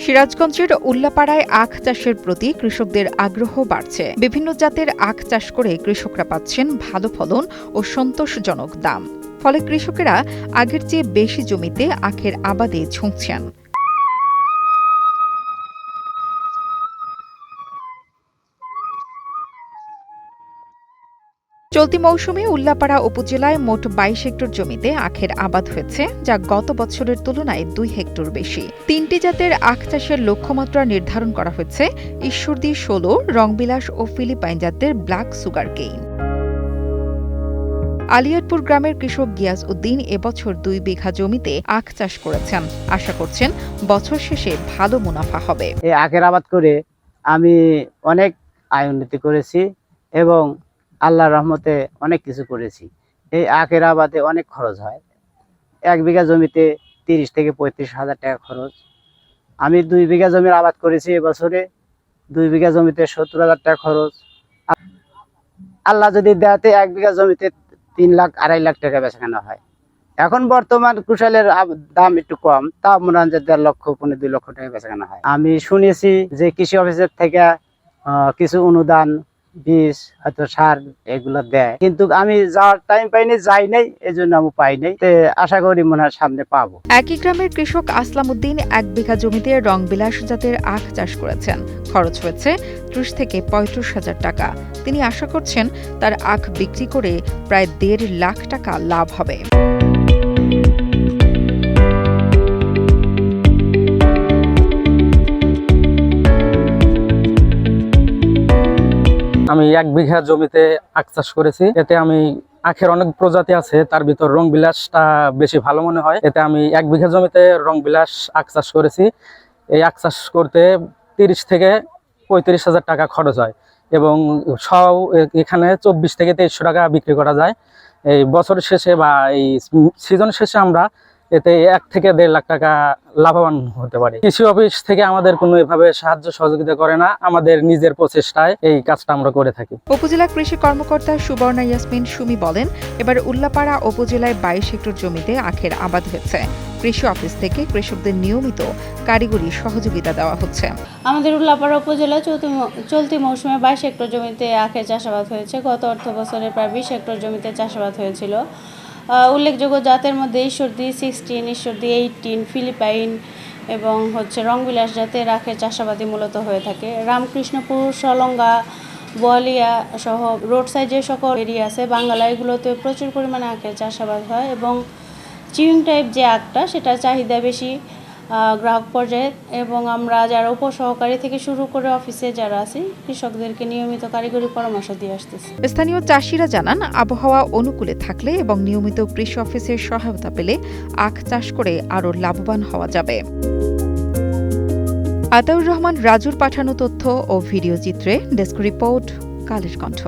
সিরাজগঞ্জের উল্লাপাড়ায় আখ চাষের প্রতি কৃষকদের আগ্রহ বাড়ছে। বিভিন্ন জাতের আখ চাষ করে কৃষকরা পাচ্ছেন ভালো ফলন ও সন্তোষজনক দাম। ফলে কৃষকেরা আগের চেয়ে বেশি জমিতে আখের আবাদে ঝুঁকছেন। চলতি মৌসুমে উল্লাপাড়া উপজেলায় মোট ২২ হেক্টর জমিতে আখের আবাদ হয়েছে, যা গত বছরের তুলনায় ২ হেক্টর বেশি। ৩টি জাতের আখ চাষের লক্ষ্যমাত্রা নির্ধারণ করা হয়েছে ঈশ্বরদী ১৬, রংবিলাস ও ফিলিপাইন জাতের ব্ল্যাক সুগার কেইন। আলিয়ারপুর গ্রামের কৃষক গিয়াস উদ্দিন এবছর ২ বিঘা জমিতে আখ চাষ করেছেন। আশা করছেন বছর শেষে ভালো মুনাফা হবে। এই আখের আবাদ করে আমি অনেক আয় উন্নতি করেছি এবং আল্লাহর রহমতে অনেক কিছু করেছি। এই আখের আবাদে অনেক খরচ হয়। ১ বিঘা জমিতে ৩০ থেকে ৩৫ হাজার টাকা খরচ। আমি ২ বিঘা জমির আবাদ করেছি এবছরে। ২ বিঘা জমিতে ৭০,০০০ টাকা খরচ। আল্লাহ যদি দেয়াতে ১ বিঘা জমিতে ৩ লাখ ২.৫ লাখ টাকা বেচাকেনা হয়। এখন বর্তমান কুশালের দাম একটু কম, তা মনে হয় যে ১.৫ লক্ষ ২ লক্ষ টাকা বেচাকেনা হয়। আমি শুনেছি যে কৃষি অফিসের থেকে কিছু অনুদান, বীজ, হয়তো সার এগুলো দেয়, কিন্তু আমি যাওয়ার টাইম পাইনি, যাই নাই, এই জন্য আমি পাই নাই। আশা করি মনে হয় সামনে পাবো। একই গ্রামের কৃষক আসলাম উদ্দিন ১ বিঘা জমিতে রংবিলাস জাতের আখ চাষ করেছেন। খরচ হয়েছে ৩০ থেকে ৩৫ হাজার টাকা। তিনি আশা করছেন তার আখ বিক্রি করে প্রায় ১.৫ লাখ টাকা লাভ হবে। আমি ১ বিঘা জমিতে আখ চাষ করেছি। এতে আমি আখের অনেক প্রজাতি আছে, তার ভিতর রংবিলাসটা বেশি ভালো মনে হয়। এতে আমি ১ বিঘা জমিতে রংবিলাস আখ চাষ করেছি। এই আখ চাষ করতে ৩০ থেকে ৩৫ হাজার টাকা খরচ হয় এবং এখানে ২৪ থেকে ২৩০০ টাকা বিক্রি করা যায়। এই বছর শেষে বা এই সিজন শেষে আমরা এতে ১ থেকে ১.৫ লাখ টাকা লাভবান হতে পারি। কৃষি অফিস থেকে আমাদের কোনো এভাবে সাহায্য সহযোগিতা করে না, আমাদের নিজের প্রচেষ্টায় এই কাজটা আমরা করে থাকি। উপজেলা কৃষি কর্মকর্তা সুবর্ণা ইয়াসমিন সুমি বলেন, এবার উল্লাপাড়া উপজেলায় ২২ হেক্টর জমিতে আখের আবাদ হয়েছে। কৃষি অফিস থেকে কৃষকদের নিয়মিত কারিগরি সহযোগিতা দেওয়া হচ্ছে। আমাদের উল্লাপাড়া উপজেলায় চলতি মৌসুমে ২২ হেক্টর জমিতে আখের চাষাবাদ হয়েছে। গত অর্থ বছরে প্রায় ২০ হেক্টর জমিতে চাষাবাদ হয়েছিল। উল্লেখযোগ্য জাতের মধ্যে ঈশ্বরদী 16, ঈশ্বরদী 18, ফিলিপাইন এবং রংবিলাস জাতের আখের চাষাবাদই মূলত হয়ে থাকে। রামকৃষ্ণপুর, সলঙ্গা, বোয়ালিয়া সহ রোড সাইড যে সকল এরিয়া আছে বাংলা, এগুলোতে প্রচুর পরিমাণে আখের চাষাবাদ হয় এবং চিউইং টাইপ যে আখটা, সেটার চাহিদা বেশি গ্রাহক পর্যায়ে। এবং আমরা যারা উপসহকারী থেকে শুরু করে অফিসে যারা আছি, কৃষকদেরকে নিয়মিত কারিগরি পরামর্শ দিয়ে আসতেছি। স্থানীয় চাষিরা জানান, আবহাওয়া অনুকূলে থাকলে এবং নিয়মিত কৃষি অফিসের সহায়তা পেলে আখ চাষ করে আরও লাভবান হওয়া যাবে। আতাউর রহমান রাজুর পাঠানো তথ্য ও ভিডিও চিত্রে ডেস্ক রিপোর্ট, কালের কণ্ঠ।